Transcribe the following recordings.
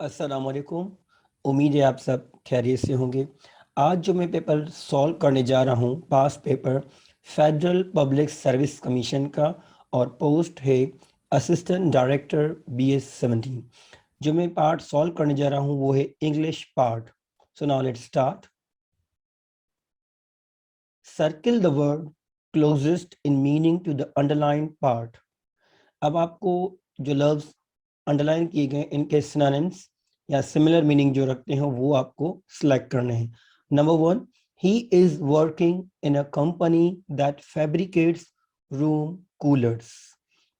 अस्सलाम वालेकुम। उम्मीद है आप सब खैरियत से होंगे। आज जो मैं पेपर सॉल्व करने जा रहा हूँ, past paper federal public service commission का, और पोस्ट है असिस्टेंट डायरेक्टर BS 17। जो मैं पार्ट सॉल्व करने जा रहा हूँ वो है English part. So now let's start. Circle the word closest in meaning to the underline part. अब आपको जो लफ्ज अंडरलाइन किए गए इनके सिनोनिम्स या सिमिलर मीनिंग जो रखते हैं वो आपको सिलेक्ट करने हैं। Number 1, he is working in a company that fabricates room coolers.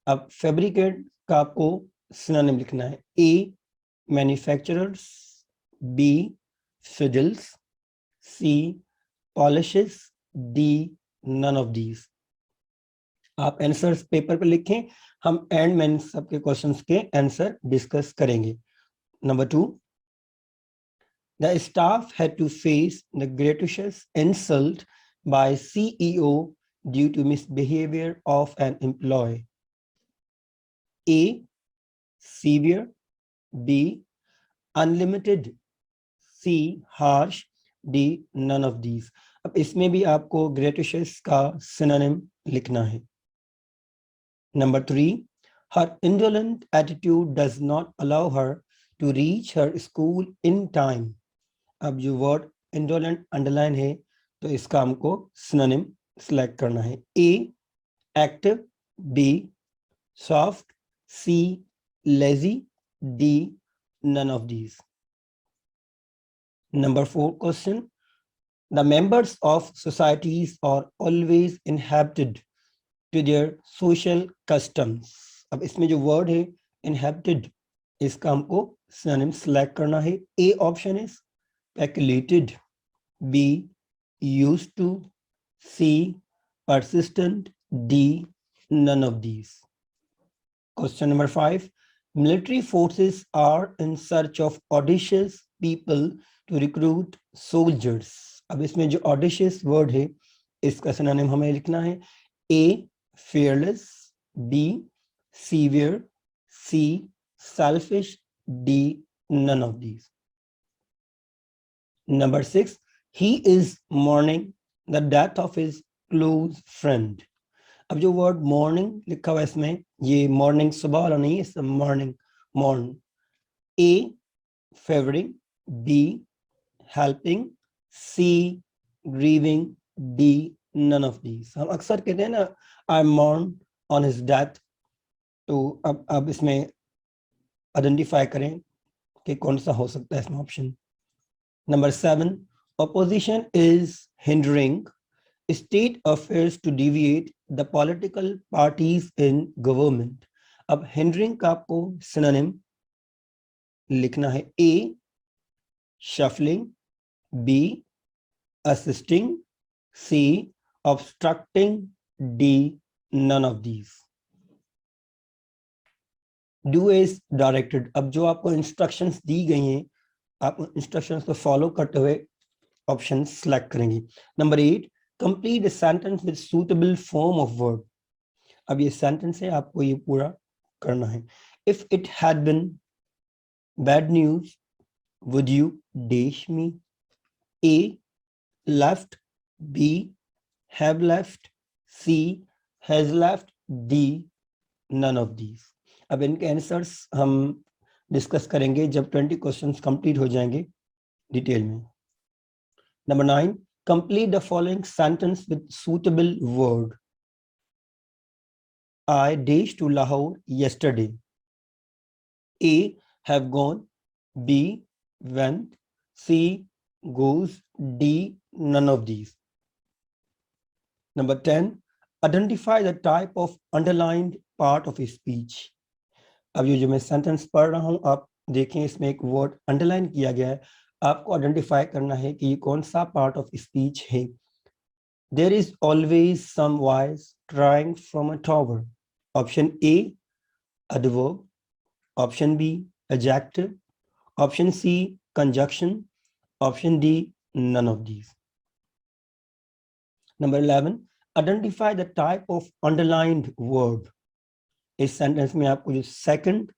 अब फैब्रिकेट का आपको सिनोनिम लिखना है। A, manufacturers, B, fiddles, C, polishes, D, none of these. आप आंसर्स पेपर पे लिखें, हम एंड में इन सबके क्वेश्चंस के आंसर डिस्कस करेंगे। Number 2, the staff had to face the gratuitous insult by CEO due to misbehavior of an employee. A, severe, B, unlimited, C, harsh, D, none of these. अब इसमें भी आपको gratuitous का synonym लिखना है। Number 3, her indolent attitude does not allow her to reach her school in time. अब जो word indolent underline है तो इसका हमको सिनोनिम सिलेक्ट करना है। A, active, B, soft, C, lazy, D, none of these. Number 4 question, the members of societies are always inhabited to their social customs. अब इसमें जो वर्ड है inhabited, इसका हमको सिनोनिम सिलेक्ट करना है। ए option is speculated, B, used to, C, persistent, D, none of these. Question number 5, military forces are in search of audacious people to recruit soldiers. अब इसमें जो audacious वर्ड है इसका सिनोनिम हमें लिखना है। A, fearless, B, severe, C, selfish, D, none of these. Number 6, he is mourning the death of his close friend. अब जो वर्ड मॉर्निंग लिखा हुआ है इसमें, ये मॉर्निंग सुबह वाला नहीं है, morning, mourn. A, favouring, B, helping, C, grieving, D, none of these. हम अक्सर कहते हैं ना, I mourn on his death. तो अब इसमें आइडेंटिफाई करें कि कौन सा हो सकता है इसमें option. Number 7, opposition is hindering state affairs to deviate the political parties in government. अब hindering का आपको synonym लिखना है। A, shuffling, B, assisting, C, obstructing, D, none of these. Do as directed. अब जो आपको इंस्ट्रक्शंस दी गई हैं, आप इंस्ट्रक्शंस को फॉलो करते हुए ऑप्शन सेलेक्ट करेंगे। Number 8, complete the sentence with suitable form of verb. अब ये सेंटेंस है, आपको ये पूरा करना है। If it had been bad news would you dash me. A, left, B, have left, C, has left, D, none of these. अब इनके आंसर्स हम डिस्कस करेंगे जब 20 क्वेश्चंस कंप्लीट हो जाएंगे डिटेल में। Number 9, complete the following sentence with suitable word. I dashed to Lahore yesterday. A, have gone, B, went, C, goes, D, none of these. Number 10, identify the type of underlined part of a speech. अब ये जो मैं sentence पढ़ रहा हूं, आप देखें इसमें एक वर्ड अंडरलाइन किया गया है, आपको आइडेंटिफाई करना है कि ये कौन सा पार्ट ऑफ स्पीच है। There is always some voice crying from a tower. Option A, adverb. Option B, adjective. Option C, conjunction. Option D, none of these. Number 11, identify the type of underlined word. इस sentence में आपको जो second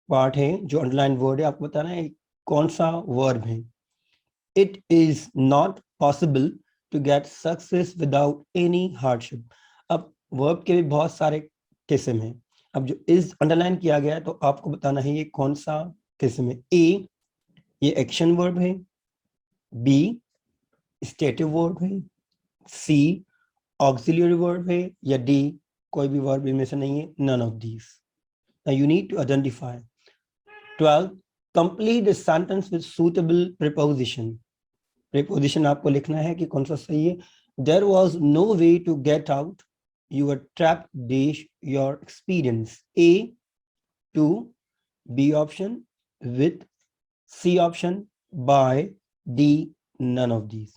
part है जो underline word है, आपको बताना है कौन सा वर्ब है। It is not possible to get success without any hardship. अब वर्ब के भी बहुत सारे किस्म हैं। अब जो इज अंडरलाइन किया गया है तो आपको बताना है ये कौन सा किस्म है। ए, ये एक्शन वर्ब है। बी, स्टेटिव वर्ब है। सी, ऑक्सिलरी वर्ब है। या डी, कोई भी वर्ब इनमें से नहीं है, none of these. Now you need to identify. 12, complete the sentence with suitable preposition. Preposition आपको लिखना है कि कौन सा सही है। There was no way to get out, you were trapped dash your experience. A, to, B option, with, C option, by, D, none of these.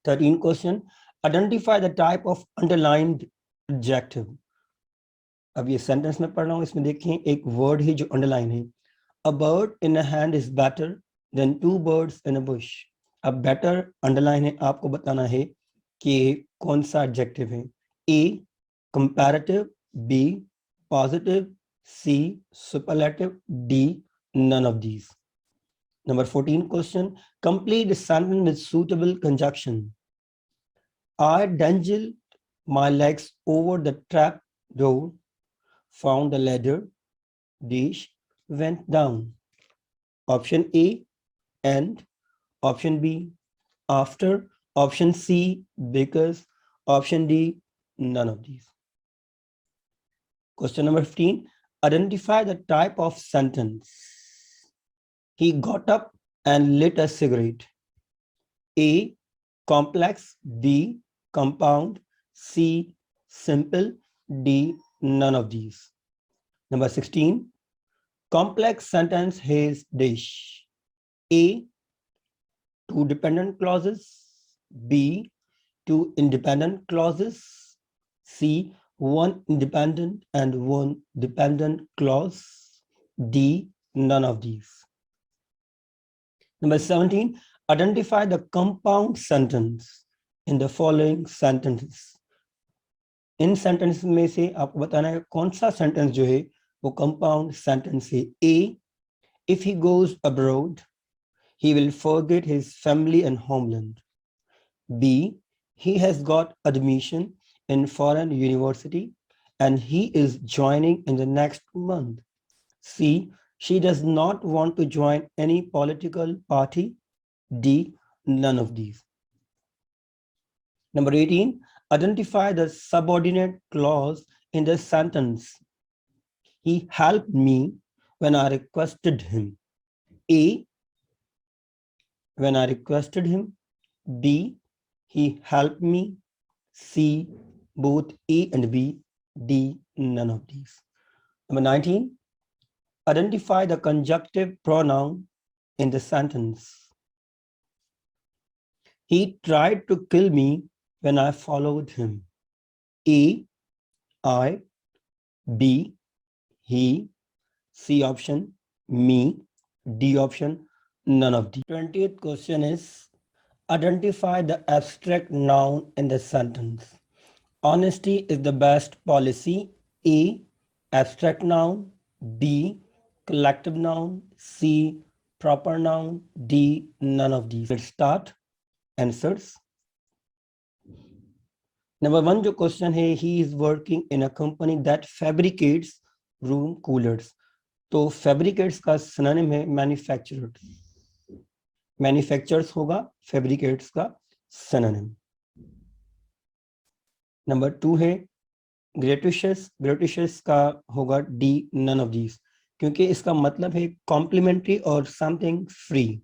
13 question, identify the type of underlined adjective. अब ये sentence में पढ़ रहा हूँ, इसमें देखिए एक word है जो अंडरलाइन है। A bird in a hand is better than two birds in a bush. अब better अंडरलाइन है, आपको बताना है कि कौन सा एडजेक्टिव है। A, comparative, B, positive, C, superlative, D, none of these. Number 14 question, complete the sentence with suitable conjunction. I dangled my legs over the trap door, found the ladder, dish, went down. Option A, and. Option B, after. Option C, because. Option D, none of these. Question number 15, identify the type of sentence. He got up and lit a cigarette. A, complex. B, compound. C, simple. D, none of these. Number 16, complex sentence his dish. A, two dependent clauses. B, two independent clauses. C, one independent and one dependent clause. D, none of these. Number 17, identify the compound sentence in the following sentences. In sentence में से आपको बताना है कौन सा sentence जो है वो कंपाउंड सेंटेंस है। A, if he goes abroad he will forget his family and homeland. B, he has got admission in foreign university and he is joining in the next month. C, she does not want to join any political party. D, none of these. Number 18, identify the subordinate clause in the sentence. He helped me when I requested him. A, when I requested him. B, he helped me. C, both A and B. D, none of these. Number 19, identify the conjunctive pronoun in the sentence. He tried to kill me when I followed him. A, I. B, he. C option, me. D option, none of these. 20th question is, identify the abstract noun in the sentence. Honesty is the best policy. A, abstract noun. B, collective noun. C, proper noun. D, none of these. Let's start answers. Number 1 जो question है, he is working in a company that fabricates room coolers. तो fabricates का synonym है manufacturers. Manufacturers होगा fabricates का synonym. Number 2 है gratuitous. gratuitous का होगा D, none of these, क्योंकि इसका मतलब है complimentary और something free.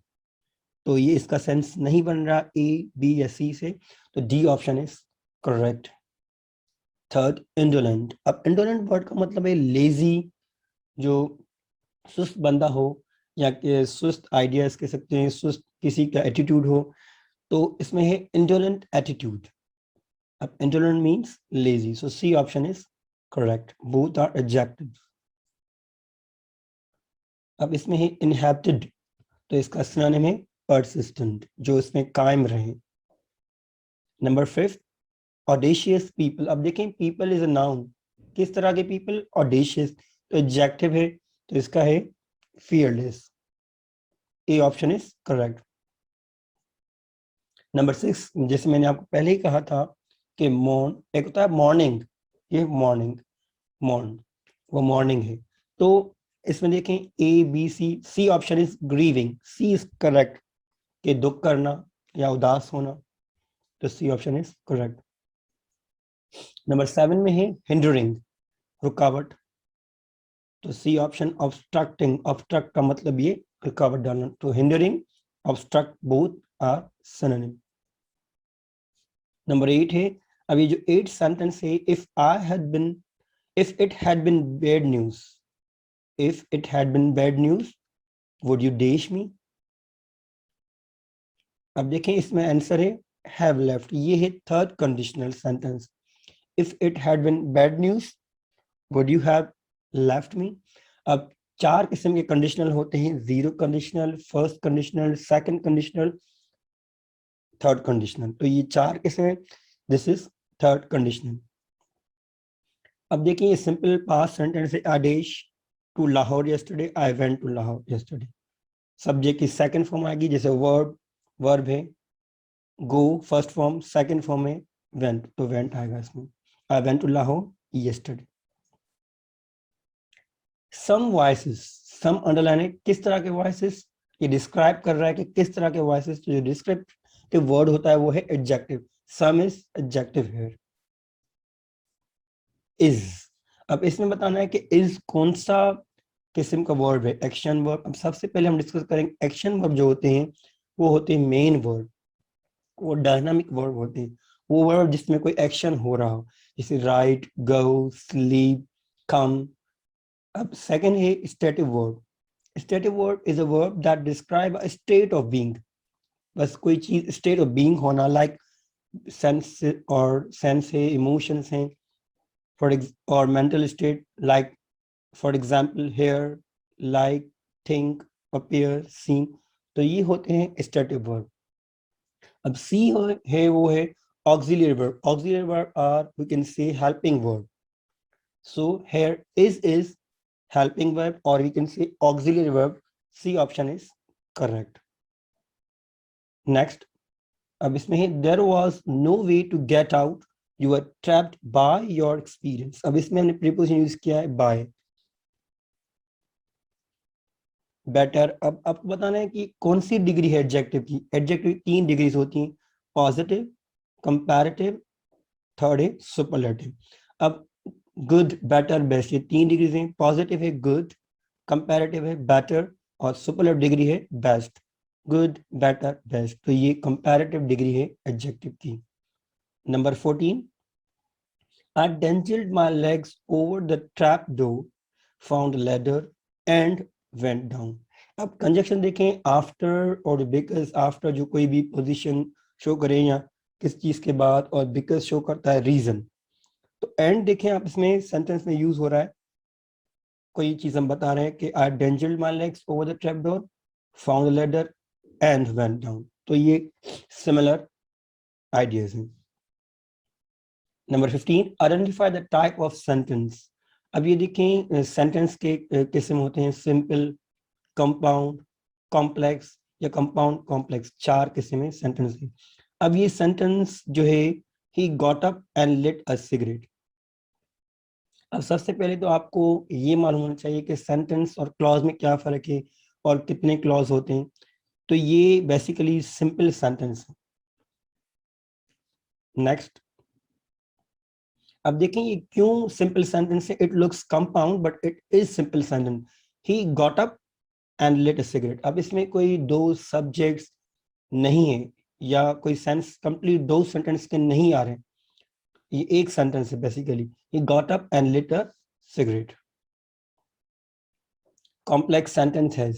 तो ये इसका सेंस नहीं बन रहा A, B या C से, तो D option is correct. Third, indolent. अब indolent वर्ड का मतलब है लेजी, जो सुस्त बंदा हो या सुस्त आइडियाज कह सकते हैं, सुस्त किसी का एटीट्यूड हो, तो इसमें है indolent attitude. अब indolent means lazy, so C option is correct. Both are adjectives. अब इसमें है inhabited, तो इसका सिनोनिम है persistent, जो इसमें कायम रहे. Number 5, audacious people. अब देखें people is a noun, किस तरह के people? audacious, तो एडजेक्टिव है, तो इसका है fearless. A option is correct. Number 6, जैसे मैंने आपको पहले ही कहा था कि मॉर्न एक होता है मॉर्निंग, ये मॉर्निंग, मॉर्न वो मॉर्निंग है. तो इसमें देखें A B C, C option is grieving, C is correct, कि दुख करना या उदास होना, तो C option is correct. Number 7 में है हिंडरिंग, रुकावट, तो सी ऑप्शन ऑब्स्ट्रक्टिंग, ऑब्स्ट्रक्ट का मतलब ये रुकावट डालना, तो hindering obstruct both are synonym. Number 8 है, अभी जो 8 सेंटेंस है, if it had been bad news, if it had been bad news would you dash me. अब देखें इसमें आंसर है हैव लेफ्ट, ये है third conditional sentence. If it had been bad news would you have left me. अब 4 किस्म के conditional होते हैं, zero conditional, first conditional, second conditional, third conditional. तो ये 4 किस्म है, दिस इज थर्ड कंडीशनल. अब देखिए ये सिंपल पास्ट सेंटेंस है, Adesh to Lahore yesterday, I went to Lahore yesterday. Subject की सेकंड फॉर्म आएगी, जैसे वर्ब है go, first form, second form है वेंट, तो वेंट आएगा इसमें, I went to Lahore yesterday. Some voices, some underline है, किस तरह के वॉइसेस, ये डिस्क्राइब कर रहा है कि किस तरह के वॉइसेस. तो जो डिस्क्रिप्टिव वर्ड होता है वो है adjective, some is adjective here. Is, अब इसमें बताना है कि इज कौन सा किस्म का वर्ब है, एक्शन वर्ब. अब सबसे पहले हम डिस्कस करेंगे एक्शन वर्ब जो होते हैं वो होते हैं मेन वर्ब, वो डायनामिक वर्ब होते हैं, वो वर्ब जिसमें कोई एक्शन हो रहा हो, जैसे राइट, गो, स्लीप, कम. अब सेकंड है stative verb. Stative verb is a verb that describe a state of being, बस कोई चीज स्टेट ऑफ बीइंग होना, लाइक सेंस है, इमोशंस हैं, और mental state, like for example hear, like, think, appear, seen. तो ये होते हैं स्टेटिव वर्ब. अब सी है वो है auxiliary verb. Auxiliary verb are we can say helping verb. So here is helping verb, or we can say auxiliary verb. C option is correct. Next, अब इसमें है there was no way to get out, you were trapped by your experience. अब इसमें हमने preposition use किया है by. Better, अब आपको बताना है कि कौन सी डिग्री है एडजेक्टिव की. एडजेक्टिव 3 डिग्रीज होती हैं, पॉजिटिव, कंपैरेटिव, थर्ड है सुपरलेटिव. अब गुड, बेटर, बेस्ट, ये 3 डिग्रीज हैं. पॉजिटिव है गुड, कंपैरेटिव है बेटर, और सुपरलेटिव डिग्री है बेस्ट. गुड, बेटर, बेस्ट, तो ये कंपैरेटिव डिग्री है एडजेक्टिव की. Number 14, I dangled my legs over the trap door, found a ladder and went down. अब कंजक्शन देखें, आफ्टर और बिकॉज. आफ्टर जो कोई भी पोजीशन शो करे या किस चीज के बाद, और बिकॉज शो करता है रीजन. तो एंड देखें आप, इसमें सेंटेंस में यूज हो रहा है, कोई चीज हम बता रहे हैं कि आई dangled my legs over the trap door, found a ladder and went down. तो ये सिमिलर आइडियाज हैं. Number 15, identify the type of sentence. अब ये देखें सेंटेंस के किस्म होते हैं, सिंपल, कंपाउंड, कॉम्प्लेक्स या कंपाउंड कॉम्प्लेक्स. 4 किस्म है सेंटेंस की. अब ये सेंटेंस जो है, he got up and lit a cigarette. अब सबसे पहले तो आपको ये मालूम होना चाहिए कि सेंटेंस और क्लॉज में क्या फर्क है और कितने क्लॉज होते हैं. तो ये बेसिकली सिंपल सेंटेंस है. नेक्स्ट, अब देखें ये क्यों सिंपल सेंटेंस है. It looks compound but it is simple sentence. He got up and lit a cigarette. अब इसमें कोई 2 सब्जेक्ट्स नहीं है या कोई सेंस कंप्लीट 2 सेंटेंस के नहीं आ रहे, ये एक सेंटेंस है basically. He got up and lit a cigarette. Complex sentence है.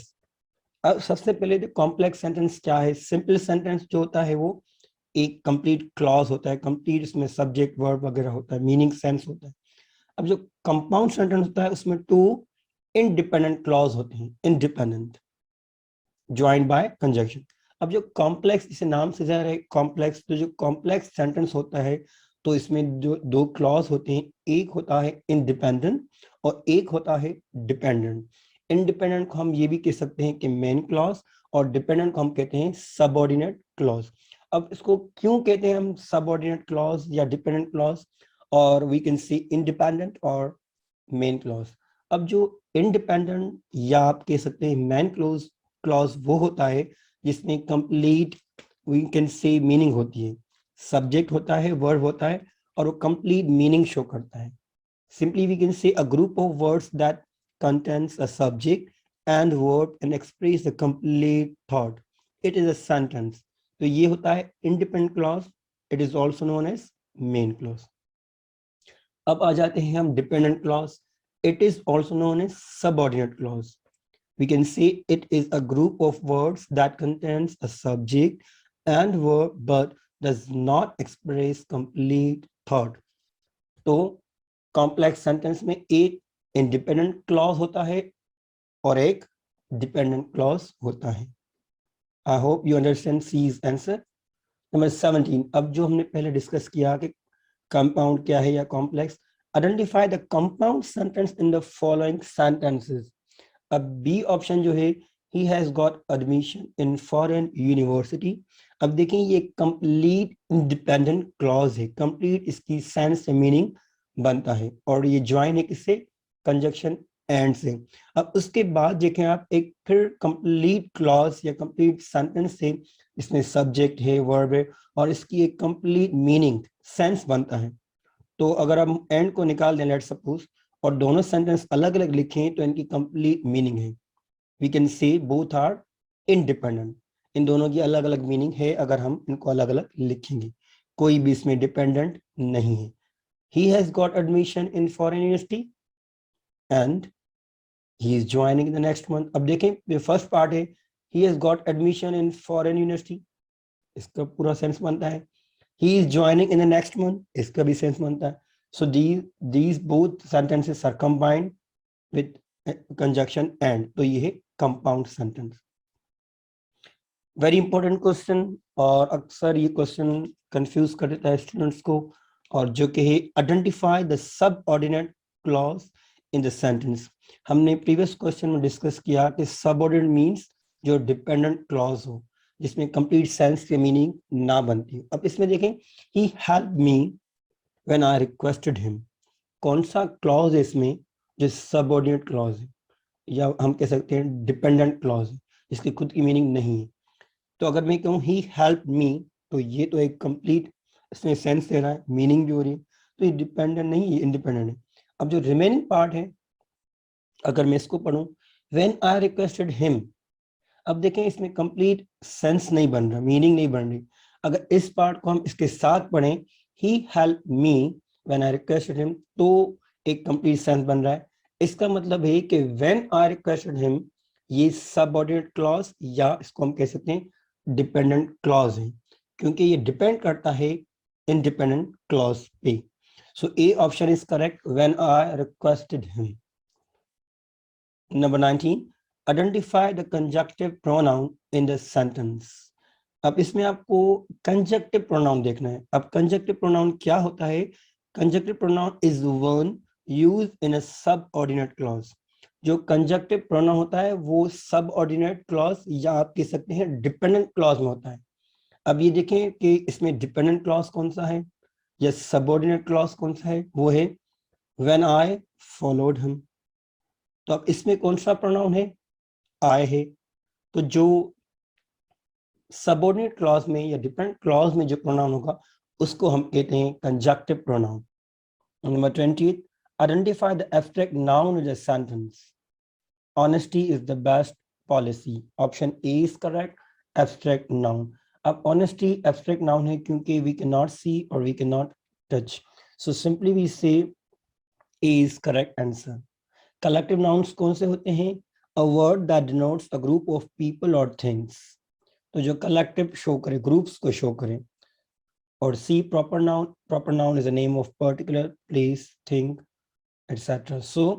अब सबसे पहले तो कॉम्प्लेक्स सेंटेंस क्या है. सिंपल सेंटेंस जो होता है वो एक कंप्लीट क्लॉज होता है, कंप्लीट उसमें सब्जेक्ट वर्ब वगैरह होता है, मीनिंग सेंस होता है. अब जो कंपाउंड सेंटेंस होता है उसमें 2 इंडिपेंडेंट क्लॉज होते हैं, इंडिपेंडेंट, ज्वाइंड बाय कंजंक्शन. अब जो कॉम्प्लेक्स, इसे नाम से जा रहा है कॉम्प्लेक्स, तो जो कॉम्प्लेक्स सेंटेंस होता है तो इसमें जो 2 क्लॉज होते हैं, एक होता है इंडिपेंडेंट और एक होता है डिपेंडेंट. इंडिपेंडेंट को हम ये भी कह सकते हैं कि मेन क्लॉज, और डिपेंडेंट को हम कहते हैं सबऑर्डिनेट क्लॉज। अब इसको क्यों कहते हैं हम सबऑर्डिनेट क्लॉज या डिपेंडेंट क्लॉज, और वी कैन सी इंडिपेंडेंट और मेन क्लॉज। अब जो इंडिपेंडेंट या आप कह सकते हैं मेन क्लॉज क्लॉज वो होता है जिसमें complete we can say meaning होती है, सब्जेक्ट होता है, वर्ब होता है, और वो कंप्लीट मीनिंग शो करता है। Simply we can say a group of words that contains a subject and verb and express the complete thought. It is a sentence. तो ये होता है independent clause. It is also known as main clause. अब आ जाते हैं हम dependent clause. It is also known as subordinate clause. We can say it is a group of words that contains a subject and verb but does not express complete thought. तो complex sentence में एक independent clause होता है और एक dependent clause होता है। I hope you understand this answer. Number 17, अब जो हमने पहले डिस्कस किया कि कंपाउंड क्या है या complex, identify the compound sentence in the following sentences. अब बी ऑप्शन जो है, he has got admission in foreign university. अब देखें ये कंप्लीट इंडिपेंडेंट क्लॉज है, कंप्लीट इसकी सेंस से मीनिंग बनता है, और ये ज्वाइन है किससे, कंजक्शन एंड से। अब उसके बाद देखें आप एक फिर कंप्लीट क्लॉज या कंप्लीट सेंटेंस से, इसमें सब्जेक्ट है, वर्ब है, और इसकी एक कंप्लीट मीनिंग सेंस बनता है। तो अगर हम एंड को निकाल दें लेट सपोज, और दोनों सेंटेंस अलग अलग लिखें तो इनकी कंप्लीट मीनिंग है। We can say both are independent. इन दोनों की अलग अलग मीनिंग है अगर हम इनको अलग अलग लिखेंगे, कोई भी इसमें डिपेंडेंट नहीं है। He has got admission in foreign university and he is joining in the next month. अब देखें ये फर्स्ट पार्ट है, he has got admission in foreign university, इसका पूरा सेंस बनता है। He is joining in the next month, इसका भी सेंस बनता है। So these both sentences are combined with conjunction and, तो ये है compound sentence। Very important question, और अक्सर ये क्वेश्चन कंफ्यूज कर देता है स्टूडेंट्स को, और जो कि है identify the subordinate clause in the sentence. हमने प्रीवियस क्वेश्चन में डिस्कस किया कि सबऑर्डिनेट मींस जो डिपेंडेंट क्लॉज हो, जिसमें कंप्लीट सेंस की मीनिंग ना बनती हो। अब इसमें देखें, he help me when I requested him, कौन सा क्लॉज है इसमें जो सबऑर्डिनेट क्लॉज है, या हम कह सकते हैं डिपेंडेंट क्लॉज है, जिसकी खुद की मीनिंग नहीं है। तो अगर मैं कहूँ ही हेल्प मी, तो ये तो एक कंप्लीट इसमें सेंस दे रहा है, मीनिंग भी हो रही है, तो ये डिपेंडेंट नहीं है, इंडिपेंडेंट है। अब जो रिमेनिंग पार्ट है, अगर मैं इसको पढ़ूं, व्हेन आई रिक्वेस्टेड हिम, अब देखें इसमें कंप्लीट सेंस नहीं बन रहा, मीनिंग नहीं बन रही। अगर इस पार्ट को हम इसके साथ पढ़ें, he help me when I requested him, तो एक कंप्लीट सेंस बन रहा है। इसका मतलब है कि व्हेन आई रिक्वेस्टेड हिम, ये सबऑर्डिनेट क्लॉज या इसको हम कह सकते हैं डिपेंडेंट क्लॉज है, क्योंकि ये डिपेंड करता है इंडिपेंडेंट क्लॉज पे। So A option is correct, when I requested him. Number 19, identify the conjunctive pronoun in the sentence. अब इसमें आपको कंजक्टिव प्रोनाउन देखना है। अब कंजक्टिव प्रोनाउन क्या होता है? Conjunctive pronoun is one use in a subordinate clause. जो कंजक्टिव प्रोनाउन होता है वो सबऑर्डिनेट क्लॉज या आप कह सकते हैं डिपेंडेंट क्लॉज में होता है। अब ये देखें कि इसमें डिपेंडेंट क्लॉज कौन सा है या सबऑर्डिनेट क्लॉज कौन सा है, वो है व्हेन आई फॉलोड हिम। तो अब इसमें कौन सा प्रोनाउन है? आई है। तो जो सबऑर्डिनेट क्लॉज में या डिपेंडेंट क्लॉज में जो प्रोनाउन होगा उसको हम कहते हैं conjunctive pronoun. Number 20, identify the abstract noun in the sentence. Honesty is the best policy. Option A is correct, abstract noun. अब honesty abstract noun है क्योंकि we cannot see or we cannot touch. So simply we say A is correct answer. Collective nouns कौन से होते हैं? A word that denotes a group of people or things. तो जो collective show करे, groups को show करे. और C proper noun is the name of particular place, thing, etc. So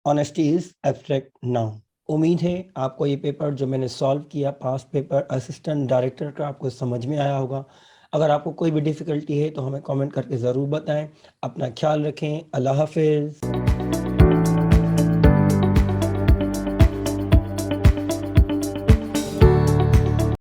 Honesty is abstract noun. उम्मीद है आपको ये पेपर जो मैंने सॉल्व किया, पास्ट पेपर असिस्टेंट डायरेक्टर का, आपको समझ में आया होगा। अगर आपको कोई भी डिफिकल्टी है तो हमें कमेंट करके ज़रूर बताएं। अपना ख्याल रखें। अल्लाह हाफिज़।